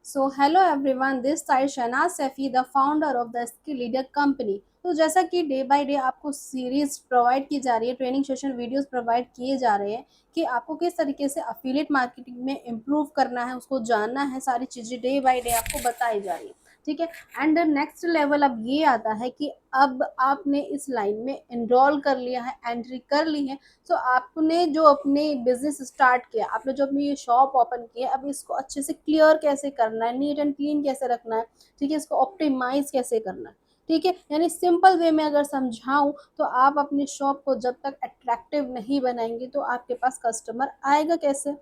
So hello everyone, this side Shahnaz Saifi, the founder of the skill leader company. तो जैसा कि day by day आपको series provide की जा रही है, ट्रेनिंग सेशन वीडियोस प्रोवाइड किए जा रहे हैं कि आपको किस तरीके से अफिलिएट मार्केटिंग में इम्प्रूव करना है, उसको जानना है, सारी चीज़ें डे बाय डे आपको बताई जा रही है। ठीक है। एंड नेक्स्ट लेवल अब ये आता है कि अब आपने इस लाइन में इनरोल कर लिया है, एंट्री कर ली है। तो आपने जो अपने बिजनेस स्टार्ट किया, आपने जो अपनी ये शॉप ओपन की है, अब इसको अच्छे से क्लियर कैसे करना है, नीट एंड क्लीन कैसे रखना है, ठीक है, इसको ऑप्टिमाइज कैसे करना है। ठीक है, यानी सिंपल वे में अगर समझाऊं तो आप अपनी शॉप को जब तक अट्रैक्टिव नहीं बनाएंगे तो आपके पास कस्टमर आएगा कैसे।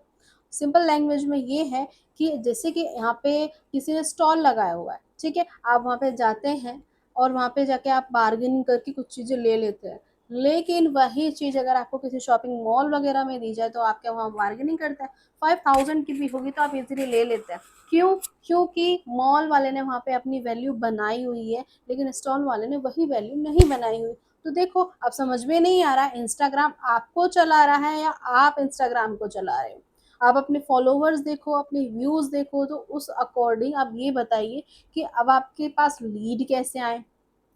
सिंपल लैंग्वेज में ये है कि जैसे कि यहाँ पे किसी ने स्टॉल लगाया हुआ है, ठीक है, आप वहाँ पे जाते हैं और वहाँ पे जाके आप बार्गेनिंग करके कुछ चीज़ें ले लेते हैं। लेकिन वही चीज़ अगर आपको किसी शॉपिंग मॉल वगैरह में दी जाए तो आप क्या वहाँ बार्गेनिंग करते हैं? 5000 की भी होगी तो आप इजीली ले लेते हैं। क्यों? क्योंकि मॉल वाले ने वहाँ पे अपनी वैल्यू बनाई हुई है, लेकिन स्टॉल वाले ने वही वैल्यू नहीं बनाई हुई। तो देखो, अब समझ में नहीं आ रहा इंस्टाग्राम आपको चला रहा है या आप इंस्टाग्राम को चला रहे हो। आप अपने फॉलोवर्स देखो, अपने व्यूज देखो, तो उस अकॉर्डिंग आप ये बताइए कि अब आपके पास लीड कैसे आए।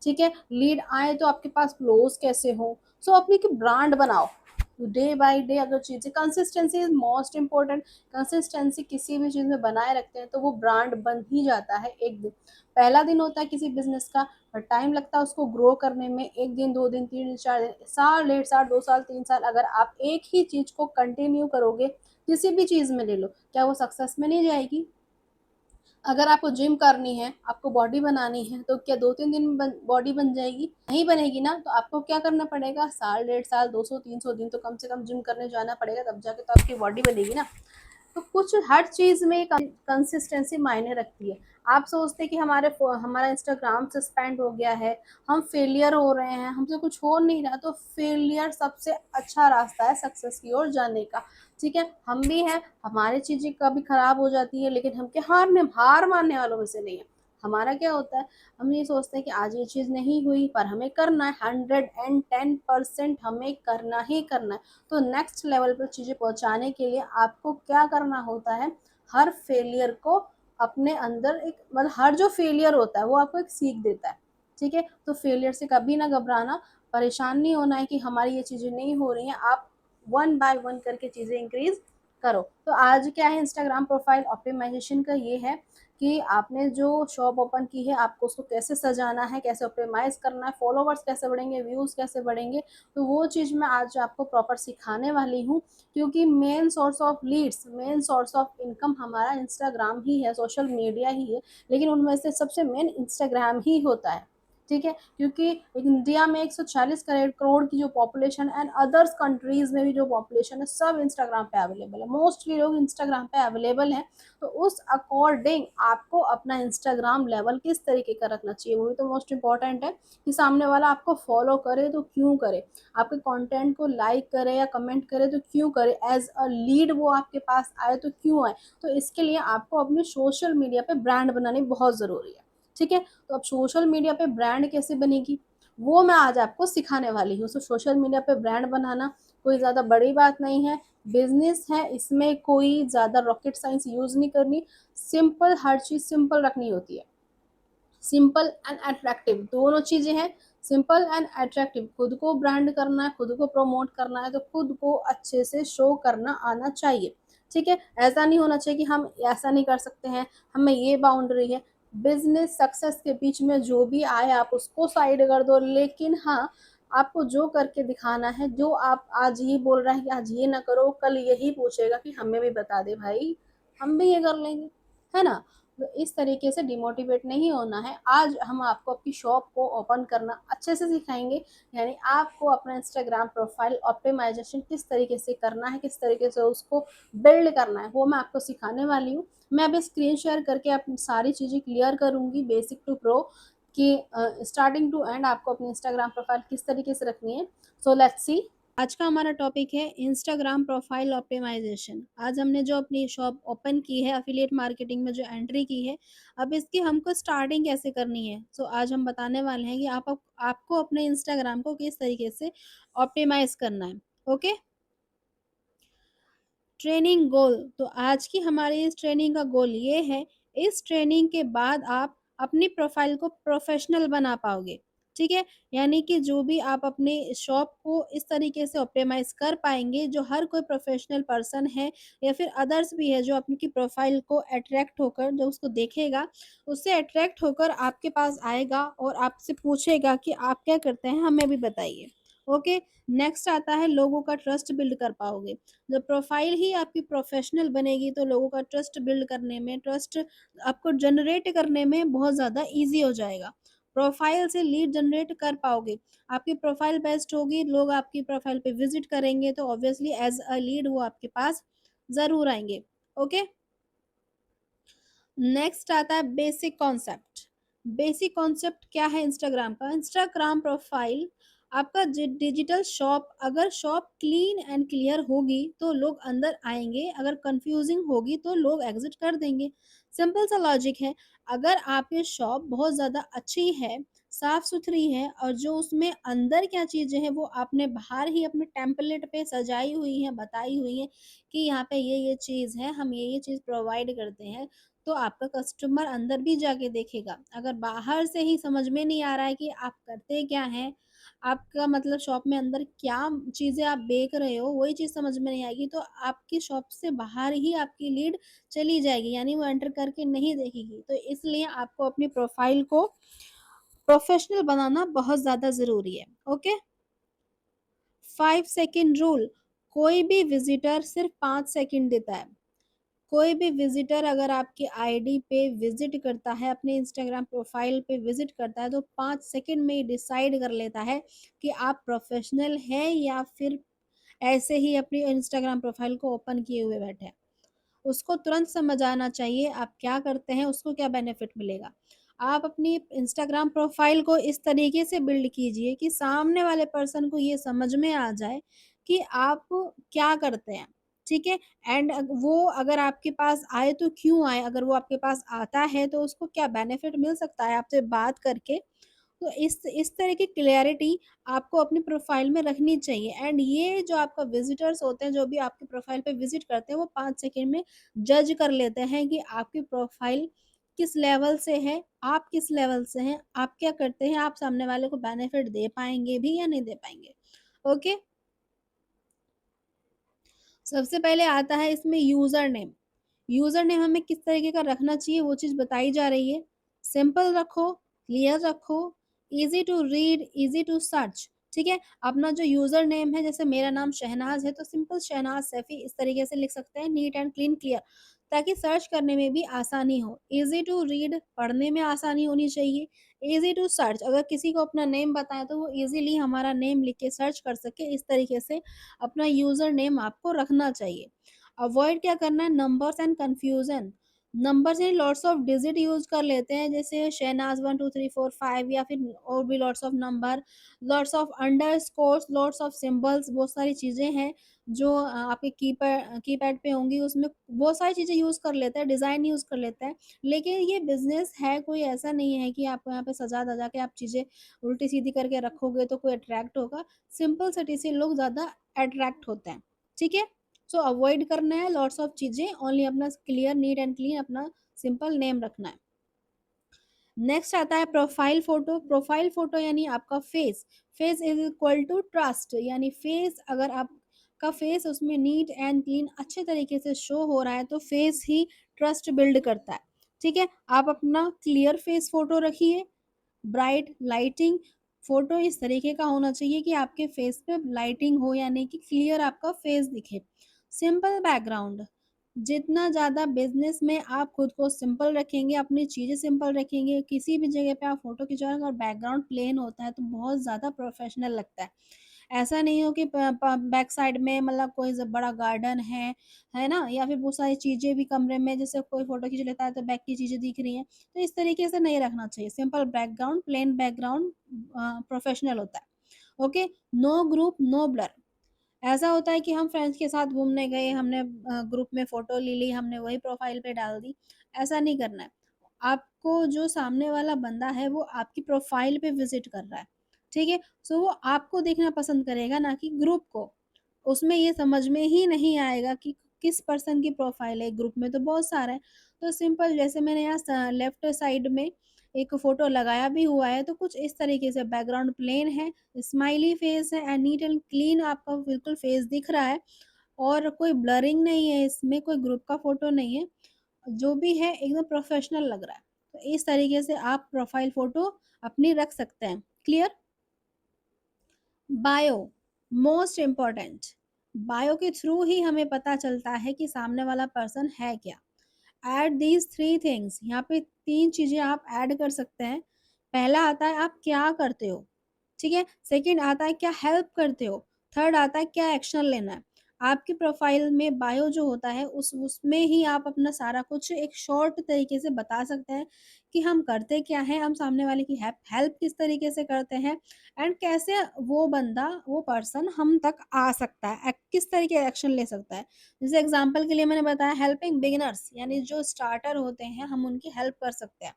ठीक है, लीड आए तो आपके पास क्लोज कैसे हो। सो अपनी की ब्रांड बनाओ। डे बाय डे अगर चीज़ें, consistency is most important. Consistency किसी भी चीज़ में बनाए रखते हैं तो वो ब्रांड बन ही जाता है। एक दिन, पहला दिन होता है किसी बिजनेस का, और टाइम लगता है उसको ग्रो करने में, एक दिन, दो दिन, तीन दिन, चार दिन, साल, डेढ़ साल, दो साल, तीन साल। अगर आप एक ही चीज़ को कंटिन्यू करोगे, किसी भी चीज़ में ले लो, क्या वो सक्सेस में नहीं जाएगी? अगर आपको जिम करनी है, आपको बॉडी बनानी है, तो क्या दो तीन दिन में बॉडी बन जाएगी? नहीं बनेगी ना। तो आपको क्या करना पड़ेगा? साल, डेढ़ साल, 200 300 दिन तो कम से कम जिम करने जाना पड़ेगा, तब जाके तो आपकी बॉडी बनेगी ना। तो कुछ हर चीज़ में कंसिस्टेंसी मायने रखती है। आप सोचते हैं कि हमारा इंस्टाग्राम सस्पेंड हो गया है, हम फेलियर हो रहे हैं, हमसे कुछ हो नहीं रहा, तो फेलियर सबसे अच्छा रास्ता है सक्सेस की ओर जाने का। ठीक है, हम भी हैं, हमारी चीज़ें कभी खराब हो जाती है, लेकिन हम क्या हार मानने वालों में से नहीं है। हमारा क्या होता है, हम ये सोचते हैं कि आज ये चीज़ नहीं हुई पर हमें करना है, 110% हमें करना ही करना है। तो नेक्स्ट लेवल पर चीज़ें पहुंचाने के लिए आपको क्या करना होता है? हर फेलियर को अपने अंदर एक, मतलब हर जो फेलियर होता है वो आपको एक सीख देता है। ठीक है, तो फेलियर से कभी ना घबराना, परेशान नहीं होना है कि हमारी ये चीज़ें नहीं हो रही हैं। आप वन बाय वन करके चीज़ें इंक्रीज करो। तो आज क्या है, इंस्टाग्राम प्रोफाइल ऑप्टिमाइजेशन का ये है कि आपने जो शॉप ओपन की है, आपको उसको कैसे सजाना है, कैसे ऑप्टिमाइज करना है, फॉलोवर्स कैसे बढ़ेंगे, व्यूज़ कैसे बढ़ेंगे। तो वो चीज़ मैं आज आपको प्रॉपर सिखाने वाली हूँ। क्योंकि main source of leads, main source of income हमारा इंस्टाग्राम ही है, सोशल मीडिया ही है। लेकिन उनमें से सबसे मेन इंस्टाग्राम ही होता है। ठीक है, क्योंकि इंडिया में 140 करोड़ की जो पॉपुलेशन, एंड अदर्स कंट्रीज में भी जो पॉपुलेशन है, सब इंस्टाग्राम पे अवेलेबल है, मोस्टली लोग इंस्टाग्राम पे अवेलेबल हैं। तो उस अकॉर्डिंग आपको अपना इंस्टाग्राम लेवल किस तरीके का रखना चाहिए, वो भी तो मोस्ट इंपॉर्टेंट है। कि सामने वाला आपको फॉलो करे तो क्यों करे, आपके कंटेंट को लाइक करे या कमेंट करे तो क्यों करे, एज अ लीड वो आपके पास आए तो क्यों आए। तो इसके लिए आपको अपने सोशल मीडिया पे ब्रांड बनानी बहुत ज़रूरी है। ठीक है, तो अब सोशल मीडिया पे ब्रांड कैसे बनेगी, वो मैं आज आपको सिखाने वाली हूँ। तो सोशल मीडिया पे ब्रांड बनाना कोई ज़्यादा बड़ी बात नहीं है, बिजनेस है, इसमें कोई ज़्यादा रॉकेट साइंस यूज़ नहीं करनी। सिंपल, हर चीज़ सिंपल रखनी होती है। सिंपल एंड अट्रैक्टिव दोनों चीज़ें हैं। सिंपल एंड अट्रैक्टिव, खुद को ब्रांड करना है, खुद को प्रमोट करना है, तो खुद को अच्छे से शो करना आना चाहिए। ठीक है, ऐसा नहीं होना चाहिए कि हम ऐसा नहीं कर सकते हैं, हमें ये बाउंड्री है। बिजनेस सक्सेस के बीच में जो भी आए आप उसको साइड कर दो, लेकिन हाँ, आपको जो करके दिखाना है, जो आप आज ये बोल रहे हैं कि आज ये ना करो, कल यही पूछेगा कि हमें भी बता दे भाई, हम भी ये कर लेंगे, है ना। तो इस तरीके से डिमोटिवेट नहीं होना है। आज हम आपको अपनी शॉप को ओपन करना अच्छे से सिखाएंगे। यानी आपको अपना इंस्टाग्राम प्रोफाइल ऑप्टिमाइजेशन किस तरीके से करना है, किस तरीके से उसको बिल्ड करना है, वो मैं आपको सिखाने वाली हूँ। मैं अभी स्क्रीन शेयर करके अपनी सारी चीज़ें क्लियर करूँगी, बेसिक टू प्रो, कि स्टार्टिंग टू एंड आपको अपनी इंस्टाग्राम प्रोफाइल किस तरीके से रखनी है। So let's see. आज का हमारा टॉपिक है इंस्टाग्राम प्रोफाइल ऑप्टिमाइजेशन। आज हमने जो अपनी शॉप ओपन की है, अफिलिएट मार्केटिंग में जो एंट्री की है, अब इसकी हमको स्टार्टिंग कैसे करनी है। सो आज हम बताने वाले हैं कि आपको अपने इंस्टाग्राम को किस तरीके से ऑप्टिमाइज करना है। ओके। ट्रेनिंग गोल, तो आज की हमारी इस ट्रेनिंग का गोल ये है इस ट्रेनिंग के बाद आप अपनी प्रोफ़ाइल को प्रोफ़ेशनल बना पाओगे, ठीक है? यानी कि जो भी आप अपने शॉप को इस तरीके से ऑप्टिमाइज़ कर पाएँगे, जो हर कोई प्रोफ़ेशनल पर्सन है या फिर अदर्स भी है जो आपकी प्रोफ़ाइल को अट्रैक्ट होकर जो उसको देखेगा, उससे अट्रैक्ट होकर आपके पास आएगा और आपसे पूछेगा कि आप क्या करते हैं, हमें भी बताइए। ओके, नेक्स्ट आता है लोगों का ट्रस्ट बिल्ड कर पाओगे। जब प्रोफ़ाइल ही आपकी प्रोफ़ेशनल बनेगी तो लोगों का ट्रस्ट बिल्ड करने में, ट्रस्ट आपको जनरेट करने में बहुत ज़्यादा ईज़ी हो जाएगा। प्रोफ़ाइल से लीड जनरेट कर पाओगे। आपकी प्रोफ़ाइल बेस्ट होगी, लोग आपकी प्रोफ़ाइल पे विज़िट करेंगे तो ऑब्वियसली एज़ अ लीड वो आपके पास ज़रूर आएँगे। ओके? नेक्स्ट आता है बेसिक कॉन्सेप्ट। बेसिक कॉन्सेप्ट क्या है इंस्टाग्राम का? इंस्टाग्राम प्रोफाइल आपका डिजिटल शॉप, अगर शॉप क्लीन एंड क्लियर होगी तो लोग अंदर आएंगे, अगर कंफ्यूजिंग होगी तो लोग एग्जिट कर देंगे। सिंपल सा लॉजिक है। अगर आपकी शॉप बहुत ज़्यादा अच्छी है, साफ सुथरी है और जो उसमें अंदर क्या चीज़ें हैं वो आपने बाहर ही अपने टेम्पलेट पे सजाई हुई हैं, बताई हुई हैं कि यहाँ पे ये चीज़ है, हम ये चीज़ प्रोवाइड करते हैं, तो आपका कस्टमर अंदर भी जाके देखेगा। अगर बाहर से ही समझ में नहीं आ रहा है कि आप करते क्या हैं, आपका मतलब शॉप में अंदर क्या चीज़ें आप बेच रहे हो, वही चीज़ समझ में नहीं आएगी, तो आपकी शॉप से बाहर ही आपकी लीड चली जाएगी, यानी वो एंटर करके नहीं देखेगी। तो इसलिए आपको अपनी प्रोफ़ाइल को प्रोफ़ेशनल बनाना बहुत ज़्यादा ज़रूरी है। ओके? 5 सेकंड रूल, कोई भी विज़िटर सिर्फ़ 5 सेकंड देता है। कोई भी विज़िटर अगर आपकी आईडी पे विज़िट करता है, अपने इंस्टाग्राम प्रोफ़ाइल पे विज़िट करता है, तो 5 सेकंड में ही डिसाइड कर लेता है कि आप प्रोफ़ेशनल हैं या फिर ऐसे ही अपनी इंस्टाग्राम प्रोफ़ाइल को ओपन किए हुए बैठे हैं। उसको तुरंत समझ आना चाहिए आप क्या करते हैं, उसको क्या बेनिफिट मिलेगा। आप अपनी इंस्टाग्राम प्रोफ़ाइल को इस तरीके से बिल्ड कीजिए कि सामने वाले पर्सन को ये समझ में आ जाए कि आप क्या करते हैं, ठीक है? एंड वो अगर आपके पास आए तो क्यों आए? अगर वो आपके पास आता है तो उसको क्या बेनिफिट मिल सकता है आपसे बात करके। तो इस तरह की क्लैरिटी आपको अपनी प्रोफ़ाइल में रखनी चाहिए एंड ये जो आपका विज़िटर्स होते हैं, जो भी आपकी प्रोफ़ाइल पे विज़िट करते हैं, वो 5 सेकंड में जज कर लेते हैं कि आपकी प्रोफ़ाइल किस लेवल से है, आप किस लेवल से हैं, आप क्या करते हैं, आप सामने वाले को बेनिफिट दे पाएँगे भी या नहीं दे पाएँगे। ओके? सबसे पहले आता है इसमें यूज़र नेम। यूज़र नेम हमें किस तरीके का रखना चाहिए वो चीज़ बताई जा रही है। सिंपल रखो, क्लियर रखो, easy to read, easy to search, ठीक है? अपना जो यूज़र नेम है जैसे मेरा नाम शहनाज़ है तो सिंपल शहनाज़ सैफ़ी इस तरीके से लिख सकते हैं, नीट एंड क्लीन क्लियर, ताकि सर्च करने में भी आसानी हो। ईज़ी टू रीड, पढ़ने में आसानी होनी चाहिए। ईज़ी टू सर्च, अगर किसी को अपना नेम बताएँ तो वो ईज़िली हमारा नेम लिख के सर्च कर सके, इस तरीके से अपना यूज़र नेम आपको रखना चाहिए। अवॉइड क्या करना है, नंबर्स एंड कन्फ्यूज़न। नंबर्स यानी लॉट्स ऑफ डिजिट यूज़ कर लेते हैं जैसे शहनाज़ 1 2 3 4 5 या फिर और भी lots of number, lots of underscores, lots of symbols, बहुत सारी चीज़ें हैं जो आपके कीपैड पे होंगी, उसमें बहुत सारी चीज़ें यूज़ कर लेते हैं, डिज़ाइन यूज़ कर लेते हैं। लेकिन ये बिज़नेस है, कोई ऐसा नहीं है कि आपको यहाँ पे सजा-धजा के आप चीज़ें उल्टी-सीधी करके रखोगे तो कोई अट्रैक्ट होगा। सिंपल-सिटी से लोग ज़्यादा अट्रैक्ट होते हैं, ठीक है? सो अवॉइड करना है लॉट्स ऑफ चीज़ें, ओनली अपना क्लियर, नीट एंड क्लीन अपना सिंपल नेम रखना है। नेक्स्ट आता है प्रोफाइल फ़ोटो। प्रोफाइल फ़ोटो यानी आपका face. Face is equal to trust, यानी फेस अगर आपका फेस उसमें नीट एंड क्लीन अच्छे तरीके से शो हो रहा है तो फेस ही ट्रस्ट बिल्ड करता है, ठीक है? आप अपना क्लियर फेस फ़ोटो रखिए, ब्राइट लाइटिंग फ़ोटो इस तरीके का होना चाहिए कि आपके फेस पे लाइटिंग हो यानी कि क्लियर आपका फेस दिखे। सिंपल बैकग्राउंड, जितना ज़्यादा बिज़नेस में आप खुद को सिंपल रखेंगे, अपनी चीज़ें सिंपल रखेंगे, किसी भी जगह पे आप फ़ोटो खिंचवाएँगे और बैकग्राउंड प्लेन होता है तो बहुत ज़्यादा प्रोफ़ेशनल लगता है। ऐसा नहीं हो कि प प बैक साइड में मतलब कोई बड़ा गार्डन है ना? या फिर बहुत सारी चीज़ें भी कमरे में, जैसे कोई फ़ोटो खींच लेता है तो बैक की चीज़ें दिख रही हैं। तो इस तरीके से नहीं रखना चाहिए। Simple background, plain background professional होता है। Okay? No group, no blur. ऐसा होता है कि हम फ्रेंड्स के साथ घूमने गए, हमने ग्रुप में फ़ोटो ले ली, हमने वही प्रोफ़ाइल पे डाल दी, ऐसा नहीं करना है। आपको जो सामने वाला बंदा है, वो आपकी प्रोफ़ाइल पे विज़िट कर रहा है, ठीक है? सो वो आपको देखना पसंद करेगा, ना कि ग्रुप को। उसमें ये समझ में ही नहीं आएगा कि किस पर्सन की प्रोफाइल है, ग्रुप में तो बहुत सारा है। तो सिंपल जैसे मैंने यहाँ लेफ्ट साइड में एक फोटो लगाया भी हुआ है, तो कुछ इस तरीके से बैकग्राउंड प्लेन है, स्माइली फेस है एंड नीट एंड क्लीन आपका बिल्कुल फेस दिख रहा है, और कोई ब्लरिंग नहीं है इसमें, कोई ग्रुप का फोटो नहीं है, जो भी है एकदम प्रोफेशनल लग रहा है। तो इस तरीके से आप प्रोफाइल फोटो अपनी रख सकते हैं। Clear? Bio, most important. Bio के थ्रू ही हमें पता चलता है कि सामने वाला पर्सन है क्या। ऐड दीज थ्री थिंग्स, यहाँ पे तीन चीजें आप ऐड कर सकते हैं। पहला आता है आप क्या करते हो, ठीक है। सेकंड आता है क्या हेल्प करते हो। थर्ड आता है क्या एक्शन लेना है। आपकी प्रोफाइल में बायो जो होता है उसमें ही आप अपना सारा कुछ एक शॉर्ट तरीके से बता सकते हैं कि हम करते क्या हैं, हम सामने वाले की हेल्प हेल्प किस तरीके से करते हैं, एंड कैसे वो बंदा वो पर्सन हम तक आ सकता है, किस तरीके एक्शन ले सकता है। जैसे एग्जांपल के लिए मैंने बताया हेल्पिंग बिगिनर्स, यानी जो स्टार्टर होते हैं हम उनकी हेल्प कर सकते हैं,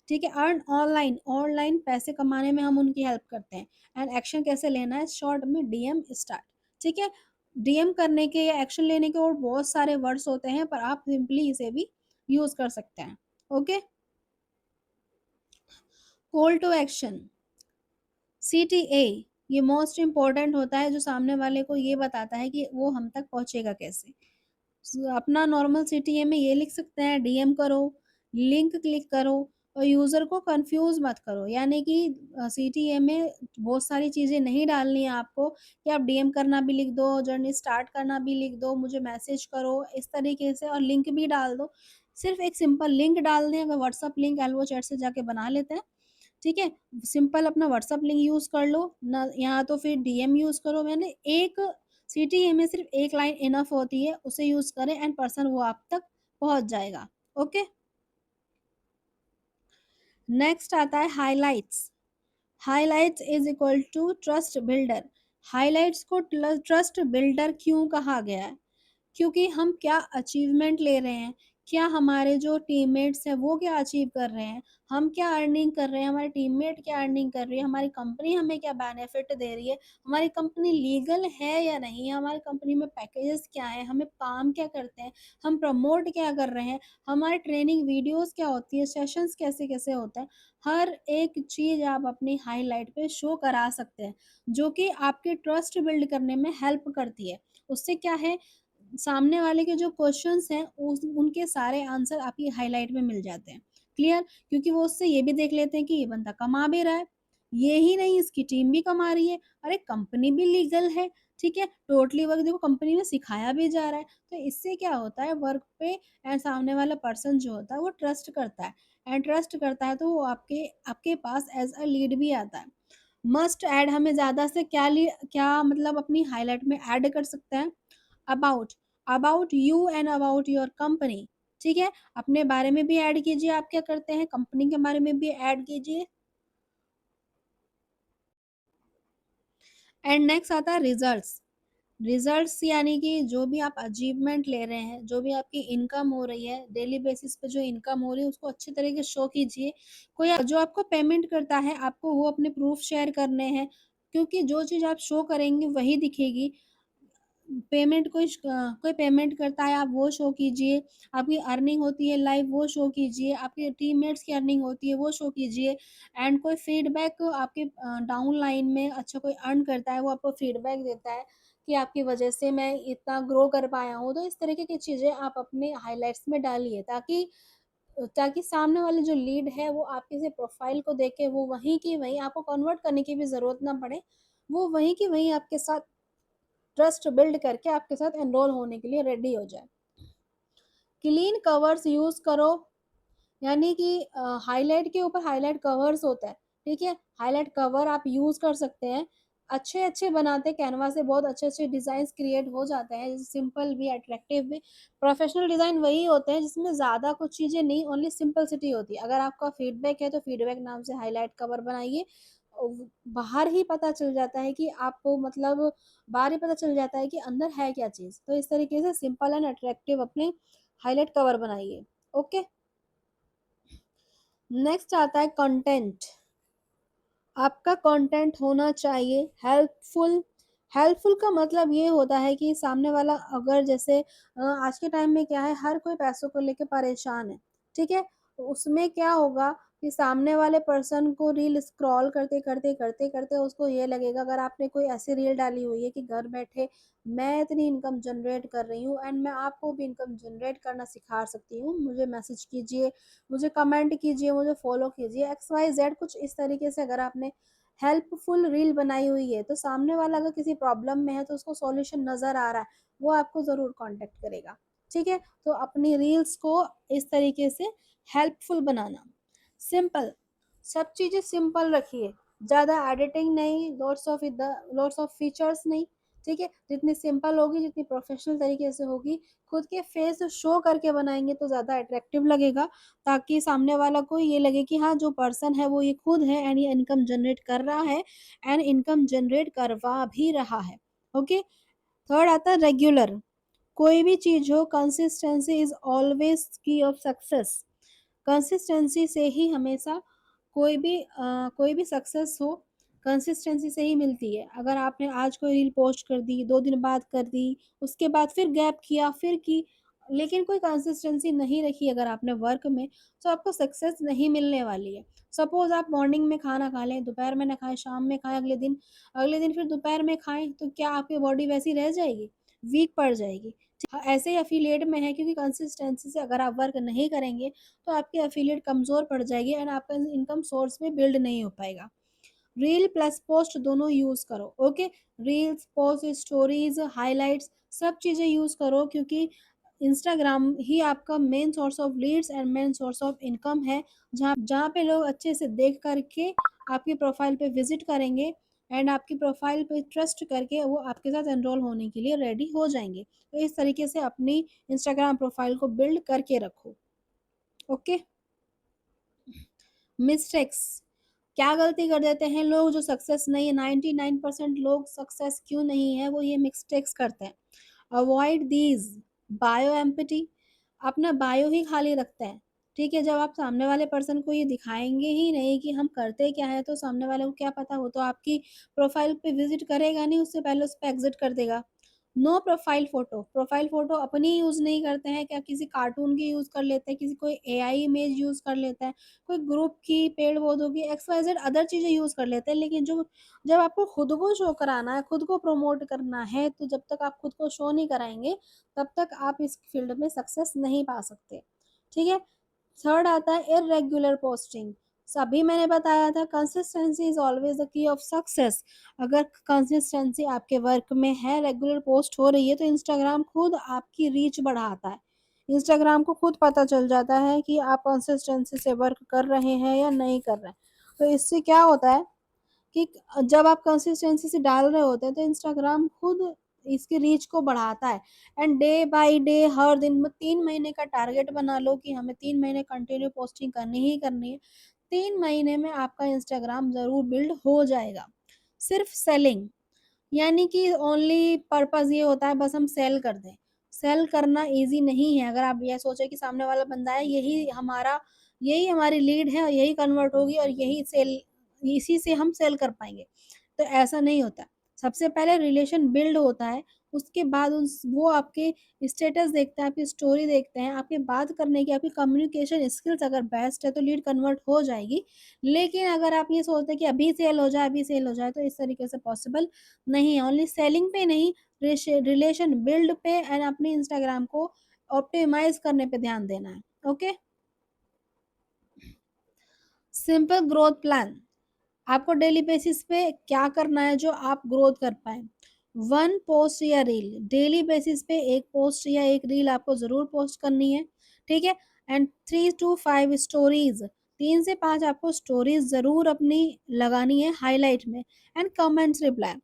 ठीक है। अर्न ऑनलाइन, ऑनलाइन पैसे कमाने में हम उनकी हेल्प करते हैं। एंड एक्शन कैसे लेना है, शॉर्ट में डीएम स्टार्ट, ठीक है। डीएम करने के या एक्शन लेने के और बहुत सारे वर्ड्स होते हैं, पर आप सिंपली इसे भी यूज कर सकते हैं। Okay. Call to action, CTA, ये मोस्ट इम्पोर्टेंट होता है, जो सामने वाले को ये बताता है कि वो हम तक पहुंचेगा कैसे। अपना नॉर्मल सीटीए में ये लिख सकते हैं, डीएम करो, लिंक क्लिक करो, और यूज़र को कंफ्यूज मत करो, यानी कि सीटीए में बहुत सारी चीज़ें नहीं डालनी है आपको कि आप डीएम करना भी लिख दो, जर्नी स्टार्ट करना भी लिख दो, मुझे मैसेज करो इस तरीके से, और लिंक भी डाल दो। सिर्फ एक सिंपल लिंक डाल दें, अगर व्हाट्सअप लिंक एल्बो चैट से जाके बना लेते हैं, ठीक है। सिंपल अपना व्हाट्सएप लिंक यूज़ कर लो ना, या तो फिर डीएम यूज़ करो। मैंने एक सीटीए में सिर्फ एक लाइन इनफ होती है, उसे यूज़ करें एंड पर्सन वो आप तक पहुंच जाएगा। ओके। नेक्स्ट आता है highlights. Highlights is equal to trust builder. Highlights को ट्रस्ट बिल्डर क्यों कहा गया है, क्योंकि हम क्या अचीवमेंट ले रहे हैं, क्या हमारे जो टीममेट्स हैं वो क्या अचीव कर रहे हैं, हम क्या अर्निंग कर रहे हैं, हमारे टीममेट क्या अर्निंग कर रही है, हमारी कंपनी हमें क्या बेनिफिट दे रही है, हमारी कंपनी लीगल है या नहीं, हमारी कंपनी में पैकेजेस क्या है, हमें काम क्या करते हैं, हम प्रमोट क्या कर रहे हैं, हमारी ट्रेनिंग वीडियोस क्या होती है, सेशंस कैसे कैसे होते हैं। हर एक चीज़ आप अपनी हाईलाइट पे शो करा सकते हैं, जो कि आपके ट्रस्ट बिल्ड करने में हेल्प करती है। उससे क्या है, सामने वाले के जो क्वेश्चंस हैं उनके सारे आंसर आपकी हाईलाइट में मिल जाते हैं। क्लियर? क्योंकि वो उससे ये भी देख लेते हैं कि ये बंदा कमा भी रहा है, ये ही नहीं इसकी टीम भी कमा रही है, अरे कंपनी भी लीगल है, ठीक है, टोटली वर्क देखो कंपनी में सिखाया भी जा रहा है। तो इससे क्या होता है, वर्क पे एंड सामने वाला पर्सन जो होता है वो ट्रस्ट करता है, एंड ट्रस्ट करता है तो वो आपके आपके पास एज अ लीड भी आता है। मस्ट ऐड, हमें ज़्यादा से क्या मतलब अपनी हाईलाइट में ऐड कर सकते हैं। About, about you and about your company, ठीक है। अपने बारे में भी ऐड कीजिए, आप क्या करते हैं, कंपनी के बारे में भी ऐड कीजिए। एंड नेक्स्ट आता है रिजल्ट्स। रिजल्ट्स यानी कि जो भी आप अचीवमेंट ले रहे हैं, जो भी आपकी इनकम हो रही है डेली बेसिस पे, जो इनकम हो रही है उसको अच्छे तरीके से शो कीजिए। कोई जो आपको पेमेंट करता है आपको वो अपने प्रूफ शेयर करने हैं, क्योंकि जो चीज़ आप शो करेंगे वही दिखेगी। पेमेंट कोई पेमेंट करता है आप वो शो कीजिए, आपकी अर्निंग होती है लाइव वो शो कीजिए, आपके टीममेट्स की अर्निंग होती है वो शो कीजिए, एंड कोई फीडबैक आपके डाउन लाइन में अच्छा कोई अर्न करता है वो आपको फीडबैक देता है कि आपकी वजह से मैं इतना ग्रो कर पाया हूँ। तो इस तरीके की चीज़ें आप अपने हाइलाइट्स में डालिए, ताकि ताकि सामने वाले जो लीड है वो आपकी से प्रोफाइल को देखे, वो वहीं की वहीं आपको कन्वर्ट करने की भी ज़रूरत ना पड़े, वो वहीं की वहीं आपके साथ ट्रस्ट बिल्ड करके आपके साथ एनरोल होने के लिए रेडी हो जाए। क्लीन कवर्स यूज करो, यानी कि हाईलाइट के ऊपर हाईलाइट कवर्स होता है, ठीक है। हाईलाइट कवर आप यूज कर सकते हैं, अच्छे अच्छे बनाते कैनवा से, बहुत अच्छे अच्छे डिजाइन क्रिएट हो जाते हैं, जैसे सिंपल भी अट्रैक्टिव भी। प्रोफेशनल डिजाइन वही होते हैं जिसमें ज्यादा कुछ चीजें नहीं, ओनली सिंपलिसिटी होती है। अगर आपका फीडबैक है तो फीडबैक नाम से हाईलाइट कवर बनाइए, बाहर ही पता चल जाता है कि आपको मतलब बाहर ही पता चल जाता है कि अंदर है क्या चीज़। तो इस तरीके से सिंपल एंड अट्रैक्टिव अपने हाईलाइट कवर बनाइए। ओके। नेक्स्ट आता है कंटेंट। आपका कंटेंट होना चाहिए हेल्पफुल, हेल्पफुल का मतलब ये होता है कि सामने वाला अगर जैसे आज के टाइम में क्या है, हर कोई पैसों को लेके परेशान है, ठीक है? तो उसमें क्या होगा कि सामने वाले पर्सन को रील स्क्रॉल करते उसको ये लगेगा, अगर आपने कोई ऐसी रील डाली हुई है कि घर बैठे मैं इतनी इनकम जनरेट कर रही हूँ एंड मैं आपको भी इनकम जनरेट करना सिखा सकती हूँ, मुझे मैसेज कीजिए, मुझे कमेंट कीजिए, मुझे फॉलो कीजिए, एक्स वाई जेड कुछ इस तरीके से अगर आपने हेल्पफुल रील बनाई हुई है, तो सामने वाला अगर किसी प्रॉब्लम में है तो उसको सॉल्यूशन नज़र आ रहा है, वो आपको ज़रूर कॉन्टैक्ट करेगा, ठीक है? तो अपनी रील्स को इस तरीके से हेल्पफुल बनाना, सिंपल, सब चीज़ें सिंपल रखिए, ज़्यादा एडिटिंग नहीं, लॉट्स ऑफ फीचर्स नहीं, ठीक है? जितनी सिंपल होगी, जितनी प्रोफेशनल तरीके से होगी, खुद के फेस शो करके बनाएँगे तो ज़्यादा अट्रैक्टिव लगेगा, ताकि सामने वाला को ये लगे कि हाँ, जो पर्सन है वो ये खुद है एंड ये इनकम जनरेट कर रहा है एंड इनकम जनरेट करवा भी रहा है। ओके? थर्ड आता है रेगुलर। कोई भी चीज़ हो, कंसिस्टेंसी इज़ ऑलवेज़ की ऑफ सक्सेस। कंसिस्टेंसी से ही हमेशा कोई भी सक्सेस हो, कंसिस्टेंसी से ही मिलती है। अगर आपने आज कोई रील पोस्ट कर दी, 2 दिन बाद कर दी, उसके बाद फिर गैप किया, फिर की, लेकिन कोई कंसिस्टेंसी नहीं रखी अगर आपने वर्क में, तो आपको सक्सेस नहीं मिलने वाली है। सपोज़ आप मॉर्निंग में खाना खा लें, दोपहर में ना खाएँ, शाम में खाएँ, अगले दिन फिर दोपहर में खाएँ, तो क्या आपकी बॉडी वैसी रह जाएगी? वीक पड़ जाएगी। हाँ, ऐसे ही एफ़िलिएट में है, क्योंकि कंसिस्टेंसी से अगर आप वर्क नहीं करेंगे, तो आपकी एफ़िलिएट कमज़ोर पड़ जाएगी एंड आपका इनकम सोर्स भी बिल्ड नहीं हो पाएगा। रील प्लस पोस्ट दोनों यूज़ करो, okay? Reels, post, stories, highlights सब चीज़ें यूज़ करो, क्योंकि इंस्टाग्राम ही आपका main source of Leeds and main source of income है, जहाँ पे लोग अच्छे से देख कर के आपकी प्रोफ़ाइल पे विज़िट करेंगे एंड आपकी प्रोफ़ाइल पे ट्रस्ट करके वो आपके साथ एनरोल होने के लिए रेडी हो जाएँगे। तो इस तरीके से अपनी इंस्टाग्राम प्रोफ़ाइल को बिल्ड करके रखो, ओके? मिस्टेक्स, क्या गलती कर देते हैं लोग जो सक्सेस नहीं है, 99% लोग सक्सेस क्यों नहीं है, वो ये मिस्टेक्स करते हैं। अवॉइड दीज, बायो एम्पटी, अपना बायो ही खाली रखते हैं, ठीक है? जब आप सामने वाले पर्सन को ये दिखाएंगे ही नहीं कि हम करते क्या है, तो सामने वाले को क्या पता, वो तो आपकी प्रोफाइल पे विजिट करेगा नहीं, उससे पहले उस पर एग्जिट कर देगा। No profile photo, profile photo अपनी यूज़ नहीं करते हैं, क्या किसी कार्टून की यूज़ कर लेते हैं, किसी कोई एआई इमेज यूज़ कर लेता है, कोई ग्रुप की, पेड़-पौधों की, एक्स वाई ज़ेड अदर चीज़ें यूज़ कर लेते हैं। लेकिन जो जब आपको खुद को शो कराना है, खुद को प्रमोट करना है, तो जब तक आप खुद को शो नहीं कराएँगे, तब तक आप इस फ़ील्ड में सक्सेस नहीं पा सकते। ठीक है? थर्ड आता है इर्रेगुलर पोस्टिंग। अभी मैंने बताया था consistency is always the key of success. अगर कंसिस्टेंसी आपके वर्क में है, रेगुलर पोस्ट हो रही है, तो इंस्टाग्राम खुद आपकी रीच बढ़ाता है। इंस्टाग्राम को खुद पता चल जाता है कि आप कंसिस्टेंसी से वर्क कर रहे हैं या नहीं कर रहे हैं। तो इससे क्या होता है कि जब आप कंसिस्टेंसी से डाल रहे होते हैं, तो इंस्टाग्राम खुद इसकी रीच को बढ़ाता है एंड डे बाय डे हर दिन में 3 महीने का टारगेट बना लो कि हमें 3 महीने कंटिन्यू पोस्टिंग करनी ही करनी है। 3 महीने में आपका इंस्टाग्राम ज़रूर बिल्ड हो जाएगा। सिर्फ सेलिंग, यानी कि ओनली पर्पज़ ये होता है बस हम सेल कर दें। सेल करना ईज़ी नहीं है। अगर आप ये सोचें कि सामने वाला बंदा है, यही हमारी लीड है और यही कन्वर्ट होगी और यही सेल, इसी से हम सेल कर पाएँगे। तो ऐसा नहीं होता। सबसे पहले रिलेशन बिल्ड होता है, उसके बाद उस वो आपके स्टेटस देखते हैं, आपकी स्टोरी देखते हैं, आपकी बात करने की, आपकी कम्युनिकेशन स्किल्स अगर बेस्ट है तो लीड कन्वर्ट हो जाएगी। लेकिन अगर आप ये सोचते हैं कि अभी सेल हो जाए, तो इस तरीके से पॉसिबल नहीं है। ओनली सेलिंग पे नहीं, रिलेशन बिल्ड पे एंड अपने इंस्टाग्राम को ऑप्टिमाइज़ करने पे ध्यान देना है। ओके? सिंपल ग्रोथ प्लान, आपको डेली बेसिस पे क्या करना है जो आप ग्रोथ कर पाएँ। 1 पोस्ट या रील, डेली बेसिस पे 1 पोस्ट या 1 रील आपको ज़रूर पोस्ट करनी है, ठीक है? एंड 3 टू 5 स्टोरीज़, 3 से 5 आपको स्टोरीज़ ज़रूर अपनी लगानी है हाइलाइट में एंड कमेंट्स रिप्लाई।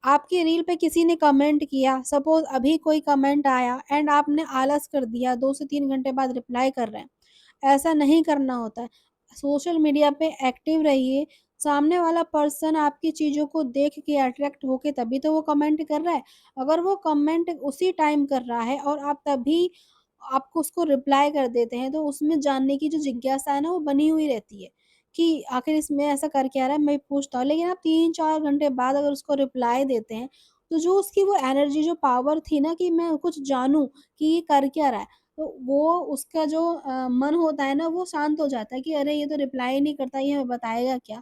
आपकी रील पे किसी ने कमेंट किया, सपोज़ अभी कोई कमेंट आया एंड आपने आलस कर दिया, 2 से 3 घंटे बाद रिप्लाई कर रहे हैं। ऐसा नहीं करना होता है। सोशल मीडिया पे एक्टिव रहिए, सामने वाला पर्सन आपकी चीज़ों को देख के अट्रैक्ट होके तभी तो वो कमेंट कर रहा है। अगर वो कमेंट उसी टाइम कर रहा है और आप उसको रिप्लाई कर देते हैं, तो उसमें जानने की जो जिज्ञासा है ना, वो बनी हुई रहती है कि आखिर इसमें ऐसा कर क्या रहा है, मैं पूछता हूँ। लेकिन आप 3-4 घंटे बाद अगर उसको रिप्लाई देते हैं, तो जो उसकी वो एनर्जी, जो पावर थी ना कि मैं कुछ जानूँ कि ये कर क्या रहा है, तो वो उसका जो मन होता है ना, वो शांत हो जाता है कि अरे ये तो रिप्लाई नहीं करता, ये हमें बताएगा क्या?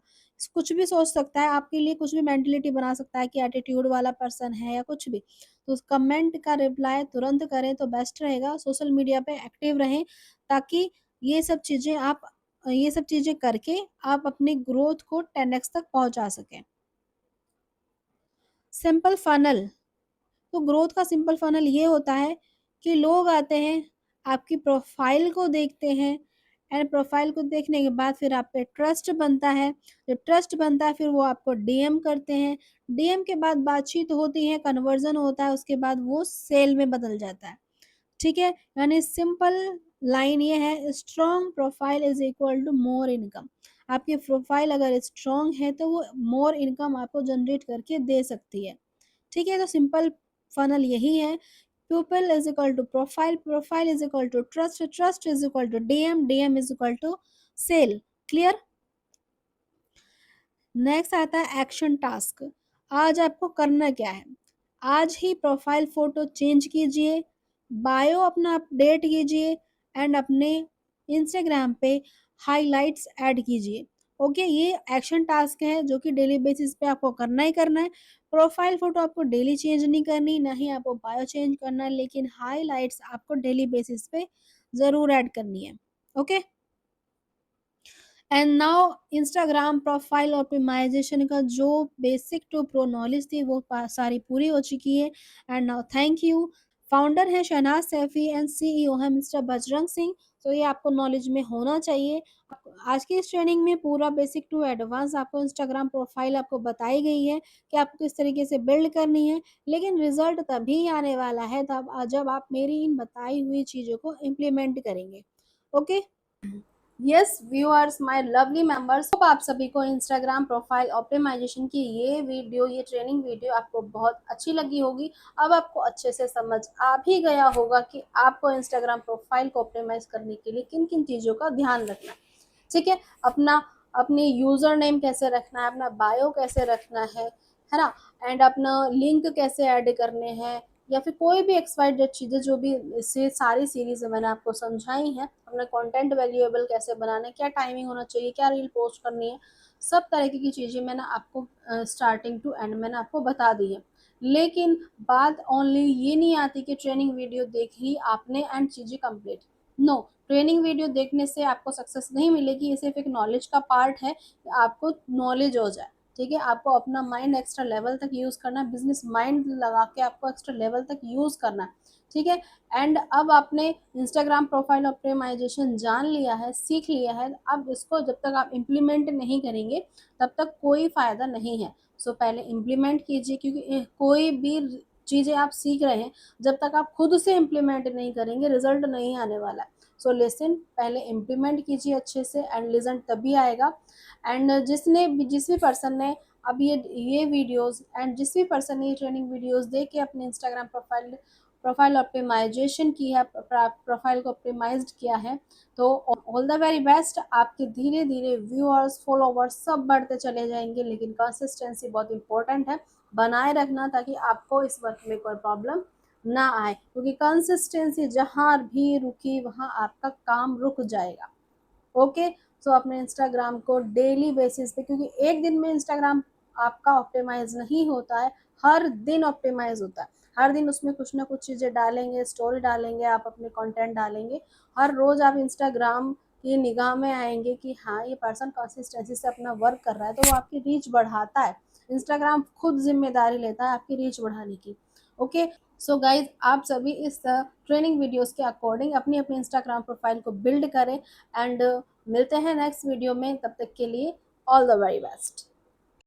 कुछ भी सोच सकता है, आपके लिए कुछ भी मेंटालिटी बना सकता है कि एटीट्यूड वाला पर्सन है या कुछ भी। तो उस कमेंट का रिप्लाई तुरंत करें तो बेस्ट रहेगा। सोशल मीडिया पे एक्टिव रहें, ताकि ये सब चीज़ें आप ये सब चीज़ें करके आप अपनी ग्रोथ को 10x तक पहुँचा सकें। सिंपल फनल, तो ग्रोथ का सिंपल फनल ये होता है कि लोग आते हैं, आपकी प्रोफाइल को देखते हैं, एंड प्रोफाइल को देखने के बाद फिर आप पे ट्रस्ट बनता है। जब ट्रस्ट बनता है, फिर वो आपको डीएम करते हैं। डीएम के बाद बातचीत होती है, कन्वर्जन होता है, उसके बाद वो सेल में बदल जाता है। ठीक है? यानी सिंपल लाइन ये है, strong profile is equal to more income. आपकी प्रोफाइल अगर स्ट्रॉन्ग है, तो वो मोर इनकम आपको जनरेट करके दे सकती है। ठीक है? तो सिंपल फनल यही है, people is equal to profile, profile is equal to trust, trust is equal to DM, DM is equal to sale. Clear? Next आता है एक्शन टास्क। आज आपको करना क्या है? आज ही प्रोफाइल फ़ोटो चेंज कीजिए, बायो अपना अपडेट कीजिए, एंड अपने इंस्टाग्राम पे हाइलाइट्स ऐड कीजिए। ओके, ये एक्शन टास्क है जो कि डेली बेसिस पे आपको करना ही करना है। प्रोफाइल फ़ोटो आपको डेली चेंज नहीं करनी, ना ही आपको बायो चेंज करना है, लेकिन हाइलाइट्स आपको डेली बेसिस पे ज़रूर ऐड करनी है। Okay? And now Instagram profile optimisation का जो बेसिक टू प्रो नॉलेज थी, वो सारी पूरी हो चुकी है। And now thank you. Founder है शहनाज सैफी एंड सीईओ है मिस्टर बजरंग सिंह। तो ये आपको नॉलेज में होना चाहिए। आज की इस ट्रेनिंग में पूरा बेसिक टू एडवांस आपको इंस्टाग्राम प्रोफाइल आपको बताई गई है कि आपको किस तरीके से बिल्ड करनी है। लेकिन रिजल्ट तभी आने वाला है तब जब आप मेरी इन बताई हुई चीज़ों को इम्प्लीमेंट करेंगे। Okay. Yes viewers, my lovely members, hope आप सभी को इंस्टाग्राम प्रोफाइल ऑप्टिमाइजेशन की ये ट्रेनिंग वीडियो आपको बहुत अच्छी लगी होगी। अब आपको अच्छे से समझ आ भी गया होगा कि आपको इंस्टाग्राम प्रोफाइल को ऑप्टिमाइज करने के लिए किन किन चीज़ों का ध्यान रखना है। ठीक है? अपना अपनी यूज़र नेम कैसे रखना है, अपना बायो कैसे रखना है ना? एंड अपना लिंक कैसे ऐड करने हैं, या फिर कोई भी एक्स वाई जेड चीज़ें जो भी इससे सारी सीरीज़ मैंने आपको समझाई हैं। अपना कंटेंट वैल्यूएबल कैसे बनाना है, क्या टाइमिंग होना चाहिए, क्या रील पोस्ट करनी है, सब तरीके की चीज़ें मैंने आपको स्टार्टिंग टू एंड मैंने आपको बता दी है। लेकिन बात ओनली ये नहीं आती कि ट्रेनिंग वीडियो देख ली आपने एंड चीज़ें कंप्लीट। नो, ट्रेनिंग वीडियो देखने से आपको सक्सेस नहीं मिलेगी। ये सिर्फ एक नॉलेज का पार्ट है, आपको नॉलेज हो जाए। ठीक है? आपको अपना माइंड एक्स्ट्रा लेवल तक यूज़ करना है, बिजनेस माइंड लगा के आपको एक्स्ट्रा लेवल तक यूज़ करना है। ठीक है? एंड अब आपने इंस्टाग्राम प्रोफाइल ऑप्टिमाइजेशन जान लिया है, सीख लिया है। अब इसको जब तक आप इम्प्लीमेंट नहीं करेंगे, तब तक कोई फ़ायदा नहीं है। सो पहले इम्प्लीमेंट कीजिए, क्योंकि कोई भी चीज़ें आप सीख रहे हैं, जब तक आप खुद से इम्प्लीमेंट नहीं करेंगे, रिजल्ट नहीं आने वाला है। सो लिसन, पहले इम्प्लीमेंट कीजिए अच्छे से, एंड रिजल्ट तभी आएगा। एंड जिस भी पर्सन ने अब ये वीडियोस, एंड जिस भी पर्सन ने ये ट्रेनिंग वीडियोस देख के अपने इंस्टाग्राम प्रोफाइल ऑप्टिमाइजेशन की है, प्रोफाइल को ऑप्टिमाइज्ड किया है, तो ऑल द वेरी बेस्ट। आपके धीरे धीरे व्यूअर्स, फॉलोवर्स सब बढ़ते चले जाएंगे, लेकिन कंसिस्टेंसी बहुत इंपॉर्टेंट है, बनाए रखना, ताकि आपको इस वर्क में कोई प्रॉब्लम ना आए, क्योंकि कंसिस्टेंसी जहाँ भी रुकी वहाँ आपका काम रुक जाएगा। ओके? सो अपने इंस्टाग्राम को डेली बेसिस पे, क्योंकि एक दिन में इंस्टाग्राम आपका ऑप्टिमाइज नहीं होता है, हर दिन ऑप्टिमाइज होता है। हर दिन उसमें कुछ ना कुछ चीज़ें डालेंगे, स्टोरी डालेंगे, आप अपने कंटेंट डालेंगे, हर रोज़ आप इंस्टाग्राम की निगाह में आएंगे कि हाँ, ये पर्सन कंसिस्टेंसी से अपना वर्क कर रहा है, तो वो आपकी रीच बढ़ाता है। इंस्टाग्राम खुद जिम्मेदारी लेता है आपकी रीच बढ़ाने की। ओके? सो गाइज, आप सभी इस ट्रेनिंग वीडियोस के अकॉर्डिंग अपनी अपनी इंस्टाग्राम प्रोफाइल को बिल्ड करें, एंड मिलते हैं नेक्स्ट वीडियो में। तब तक के लिए ऑल द वेरी बेस्ट।